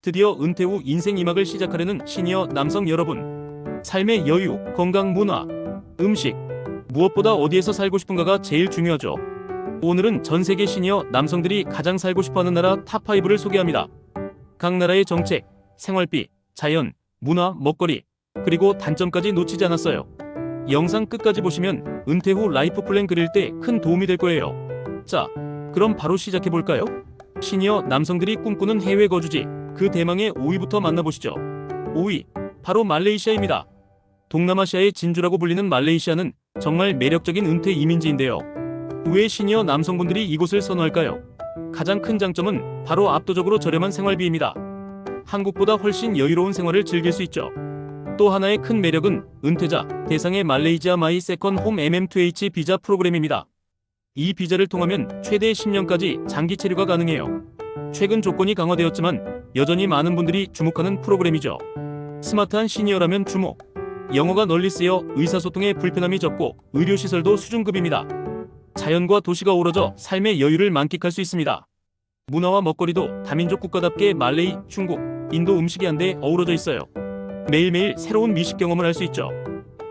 드디어 은퇴 후 인생 2막을 시작하려는 시니어 남성 여러분. 삶의 여유, 건강, 문화, 음식, 무엇보다 어디에서 살고 싶은가가 제일 중요하죠. 오늘은 전 세계 시니어 남성들이 가장 살고 싶어하는 나라 탑5를 소개합니다. 각 나라의 정책, 생활비, 자연, 문화, 먹거리, 그리고 단점까지 놓치지 않았어요. 영상 끝까지 보시면 은퇴 후 라이프 플랜 그릴 때 큰 도움이 될 거예요. 자, 그럼 바로 시작해볼까요? 시니어 남성들이 꿈꾸는 해외 거주지, 그 대망의 5위부터 만나보시죠. 5위, 바로 말레이시아입니다. 동남아시아의 진주라고 불리는 말레이시아는 정말 매력적인 은퇴 이민지인데요. 왜 시니어 남성분들이 이곳을 선호할까요? 가장 큰 장점은 바로 압도적으로 저렴한 생활비입니다. 한국보다 훨씬 여유로운 생활을 즐길 수 있죠. 또 하나의 큰 매력은 은퇴자 대상의 말레이시아 마이 세컨 홈 MM2H 비자 프로그램입니다. 이 비자를 통하면 최대 10년까지 장기 체류가 가능해요. 최근 조건이 강화되었지만 여전히 많은 분들이 주목하는 프로그램이죠. 스마트한 시니어라면 주목. 영어가 널리 쓰여 의사소통에 불편함이 적고 의료시설도 수준급입니다. 자연과 도시가 어우러져 삶의 여유를 만끽할 수 있습니다. 문화와 먹거리도 다민족 국가답게 말레이, 중국, 인도 음식이 한데 어우러져 있어요. 매일매일 새로운 미식 경험을 할 수 있죠.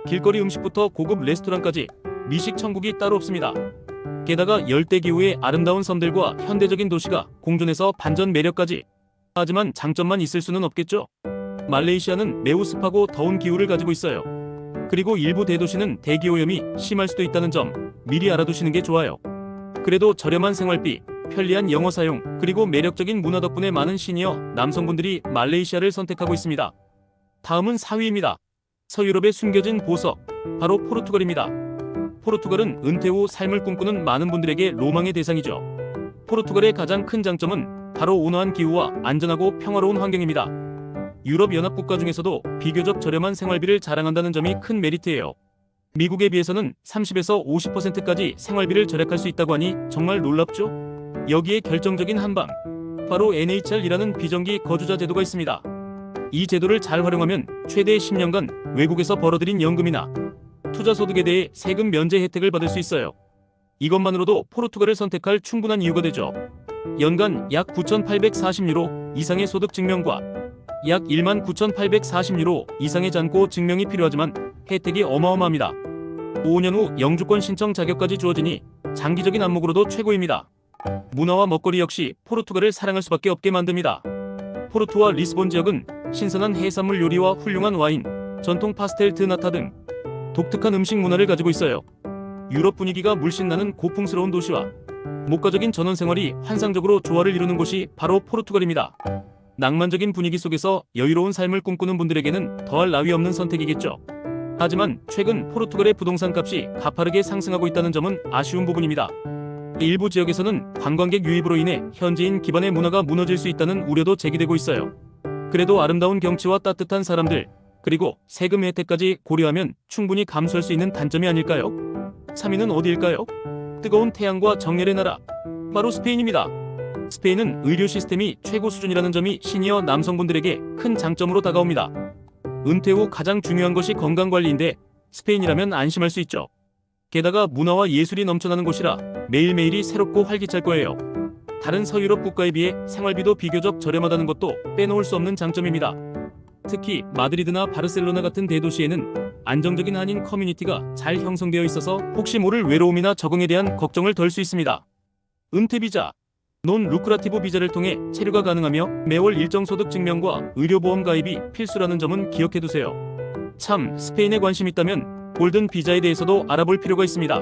길거리 음식부터 고급 레스토랑까지 미식 천국이 따로 없습니다. 게다가 열대기후의 아름다운 섬들과 현대적인 도시가 공존해서 반전 매력까지. 하지만 장점만 있을 수는 없겠죠. 말레이시아는 매우 습하고 더운 기후를 가지고 있어요. 그리고 일부 대도시는 대기오염이 심할 수도 있다는 점 미리 알아두시는 게 좋아요. 그래도 저렴한 생활비, 편리한 영어 사용, 그리고 매력적인 문화 덕분에 많은 시니어 남성분들이 말레이시아를 선택하고 있습니다. 다음은 4위입니다. 서유럽의 숨겨진 보석, 바로 포르투갈입니다. 포르투갈은 은퇴 후 삶을 꿈꾸는 많은 분들에게 로망의 대상이죠. 포르투갈의 가장 큰 장점은 바로 온화한 기후와 안전하고 평화로운 환경입니다. 유럽 연합 국가 중에서도 비교적 저렴한 생활비를 자랑한다는 점이 큰 메리트예요. 미국에 비해서는 30에서 50%까지 생활비를 절약할 수 있다고 하니 정말 놀랍죠? 여기에 결정적인 한방, 바로 NHR이라는 비정기 거주자 제도가 있습니다. 이 제도를 잘 활용하면 최대 10년간 외국에서 벌어들인 연금이나 투자소득에 대해 세금 면제 혜택을 받을 수 있어요. 이것만으로도 포르투갈을 선택할 충분한 이유가 되죠. 연간 약 9,840유로 이상의 소득 증명과 약 19,840유로 이상의 잔고 증명이 필요하지만 혜택이 어마어마합니다. 5년 후 영주권 신청 자격까지 주어지니 장기적인 안목으로도 최고입니다. 문화와 먹거리 역시 포르투갈을 사랑할 수밖에 없게 만듭니다. 포르투와 리스본 지역은 신선한 해산물 요리와 훌륭한 와인, 전통 파스텔 드나타 등 독특한 음식 문화를 가지고 있어요. 유럽 분위기가 물씬 나는 고풍스러운 도시와 목가적인 전원생활이 환상적으로 조화를 이루는 곳이 바로 포르투갈입니다. 낭만적인 분위기 속에서 여유로운 삶을 꿈꾸는 분들에게는 더할 나위 없는 선택이겠죠. 하지만 최근 포르투갈의 부동산 값이 가파르게 상승하고 있다는 점은 아쉬운 부분입니다. 일부 지역에서는 관광객 유입으로 인해 현지인 기반의 문화가 무너질 수 있다는 우려도 제기되고 있어요. 그래도 아름다운 경치와 따뜻한 사람들, 그리고 세금 혜택까지 고려하면 충분히 감수할 수 있는 단점이 아닐까요? 3위는 어디일까요? 뜨거운 태양과 정열의 나라, 바로 스페인입니다. 스페인은 의료 시스템이 최고 수준이라는 점이 시니어 남성분들에게 큰 장점으로 다가옵니다. 은퇴 후 가장 중요한 것이 건강관리인데 스페인이라면 안심할 수 있죠. 게다가 문화와 예술이 넘쳐나는 곳이라 매일매일이 새롭고 활기찰 거예요. 다른 서유럽 국가에 비해 생활비도 비교적 저렴하다는 것도 빼놓을 수 없는 장점입니다. 특히 마드리드나 바르셀로나 같은 대도시에는 안정적인 한인 커뮤니티가 잘 형성되어 있어서 혹시 모를 외로움이나 적응에 대한 걱정을 덜 수 있습니다. 은퇴 비자, 논 루크라티브 비자를 통해 체류가 가능하며 매월 일정 소득 증명과 의료보험 가입이 필수라는 점은 기억해두세요. 참, 스페인에 관심 있다면 골든 비자에 대해서도 알아볼 필요가 있습니다.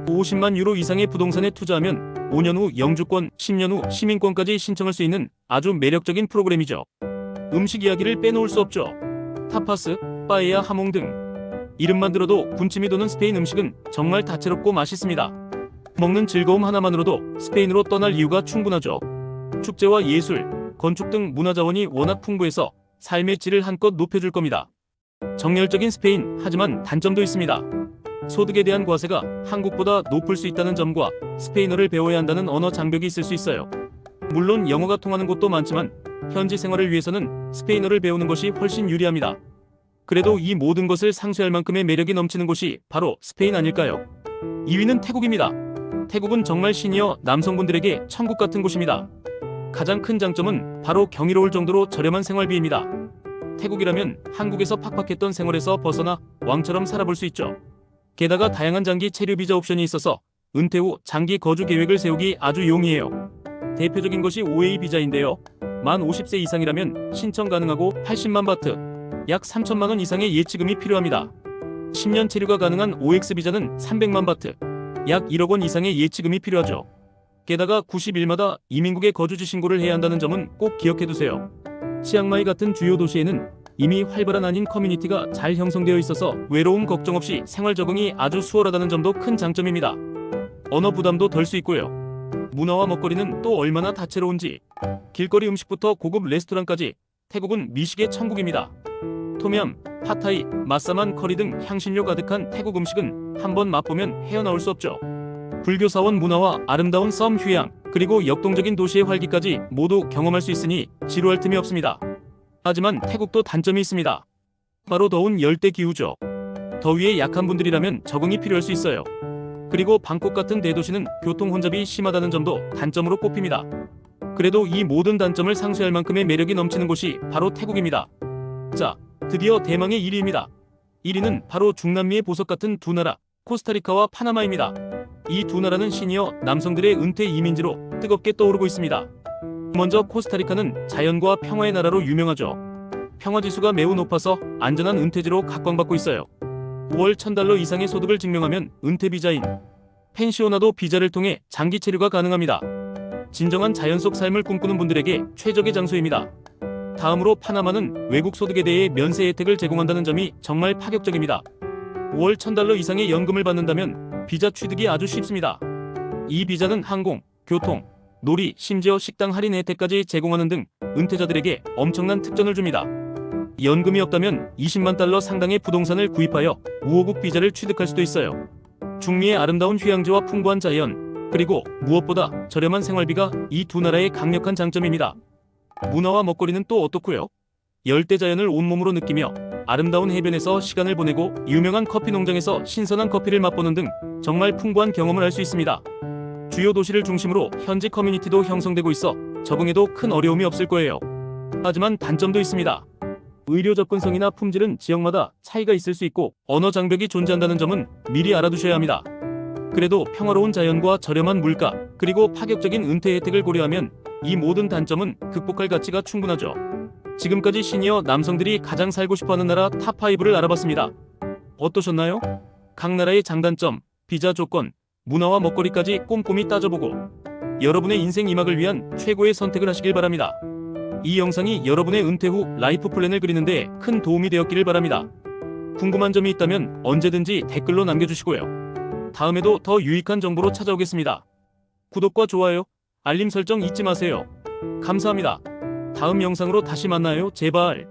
50만 유로 이상의 부동산에 투자하면 5년 후 영주권, 10년 후 시민권까지 신청할 수 있는 아주 매력적인 프로그램이죠. 음식 이야기를 빼놓을 수 없죠. 타파스, 빠에야, 하몽 등 이름만 들어도 군침이 도는 스페인 음식은 정말 다채롭고 맛있습니다. 먹는 즐거움 하나만으로도 스페인으로 떠날 이유가 충분하죠. 축제와 예술, 건축 등 문화자원이 워낙 풍부해서 삶의 질을 한껏 높여줄 겁니다. 정열적인 스페인, 하지만 단점도 있습니다. 소득에 대한 과세가 한국보다 높을 수 있다는 점과 스페인어를 배워야 한다는 언어 장벽이 있을 수 있어요. 물론 영어가 통하는 곳도 많지만 현지 생활을 위해서는 스페인어를 배우는 것이 훨씬 유리합니다. 그래도 이 모든 것을 상쇄할 만큼의 매력이 넘치는 곳이 바로 스페인 아닐까요? 2위는 태국입니다. 태국은 정말 시니어 남성분들에게 천국 같은 곳입니다. 가장 큰 장점은 바로 경이로울 정도로 저렴한 생활비입니다. 태국이라면 한국에서 팍팍했던 생활에서 벗어나 왕처럼 살아볼 수 있죠. 게다가 다양한 장기 체류 비자 옵션이 있어서 은퇴 후 장기 거주 계획을 세우기 아주 용이해요. 대표적인 것이 OA 비자인데요. 만 50세 이상이라면 신청 가능하고 80만 바트, 약 3천만 원 이상의 예치금이 필요합니다. 10년 체류가 가능한 OX 비자는 300만 바트, 약 1억 원 이상의 예치금이 필요하죠. 게다가 90일마다 이민국에 거주지 신고를 해야 한다는 점은 꼭 기억해두세요. 치앙마이 같은 주요 도시에는 이미 활발한 한인 커뮤니티가 잘 형성되어 있어서 외로움 걱정 없이 생활 적응이 아주 수월하다는 점도 큰 장점입니다. 언어 부담도 덜 수 있고요. 문화와 먹거리는 또 얼마나 다채로운지. 길거리 음식부터 고급 레스토랑까지 태국은 미식의 천국입니다. 톰얌, 팟타이, 마사만 커리 등 향신료 가득한 태국 음식은 한번 맛보면 헤어나올 수 없죠. 불교 사원 문화와 아름다운 섬 휴양, 그리고 역동적인 도시의 활기까지 모두 경험할 수 있으니 지루할 틈이 없습니다. 하지만 태국도 단점이 있습니다. 바로 더운 열대 기후죠. 더위에 약한 분들이라면 적응이 필요할 수 있어요. 그리고 방콕 같은 대도시는 교통 혼잡이 심하다는 점도 단점으로 꼽힙니다. 그래도 이 모든 단점을 상쇄할 만큼의 매력이 넘치는 곳이 바로 태국입니다. 자, 드디어 대망의 1위입니다. 1위는 바로 중남미의 보석 같은 두 나라, 코스타리카와 파나마입니다. 이 두 나라는 시니어 남성들의 은퇴 이민지로 뜨겁게 떠오르고 있습니다. 먼저 코스타리카는 자연과 평화의 나라로 유명하죠. 평화지수가 매우 높아서 안전한 은퇴지로 각광받고 있어요. 월 $1,000 이상의 소득을 증명하면 은퇴 비자인 펜시오나도 비자를 통해 장기 체류가 가능합니다. 진정한 자연 속 삶을 꿈꾸는 분들에게 최적의 장소입니다. 다음으로 파나마는 외국 소득에 대해 면세 혜택을 제공한다는 점이 정말 파격적입니다. 월 $1,000 이상의 연금을 받는다면 비자 취득이 아주 쉽습니다. 이 비자는 항공, 교통, 놀이, 심지어 식당 할인 혜택까지 제공하는 등 은퇴자들에게 엄청난 특전을 줍니다. 연금이 없다면 $200,000 상당의 부동산을 구입하여 우호국 비자를 취득할 수도 있어요. 중미의 아름다운 휴양지와 풍부한 자연, 그리고 무엇보다 저렴한 생활비가 이 두 나라의 강력한 장점입니다. 문화와 먹거리는 또 어떻고요? 열대 자연을 온몸으로 느끼며 아름다운 해변에서 시간을 보내고 유명한 커피 농장에서 신선한 커피를 맛보는 등 정말 풍부한 경험을 할 수 있습니다. 주요 도시를 중심으로 현지 커뮤니티도 형성되고 있어 적응에도 큰 어려움이 없을 거예요. 하지만 단점도 있습니다. 의료 접근성이나 품질은 지역마다 차이가 있을 수 있고 언어 장벽이 존재한다는 점은 미리 알아두셔야 합니다. 그래도 평화로운 자연과 저렴한 물가, 그리고 파격적인 은퇴 혜택을 고려하면 이 모든 단점은 극복할 가치가 충분하죠. 지금까지 시니어 남성들이 가장 살고 싶어하는 나라 탑5를 알아봤습니다. 어떠셨나요? 각 나라의 장단점, 비자 조건, 문화와 먹거리까지 꼼꼼히 따져보고 여러분의 인생 이막을 위한 최고의 선택을 하시길 바랍니다. 이 영상이 여러분의 은퇴 후 라이프 플랜을 그리는데 큰 도움이 되었기를 바랍니다. 궁금한 점이 있다면 언제든지 댓글로 남겨주시고요. 다음에도 더 유익한 정보로 찾아오겠습니다. 구독과 좋아요, 알림 설정 잊지 마세요. 감사합니다. 다음 영상으로 다시 만나요. 제발.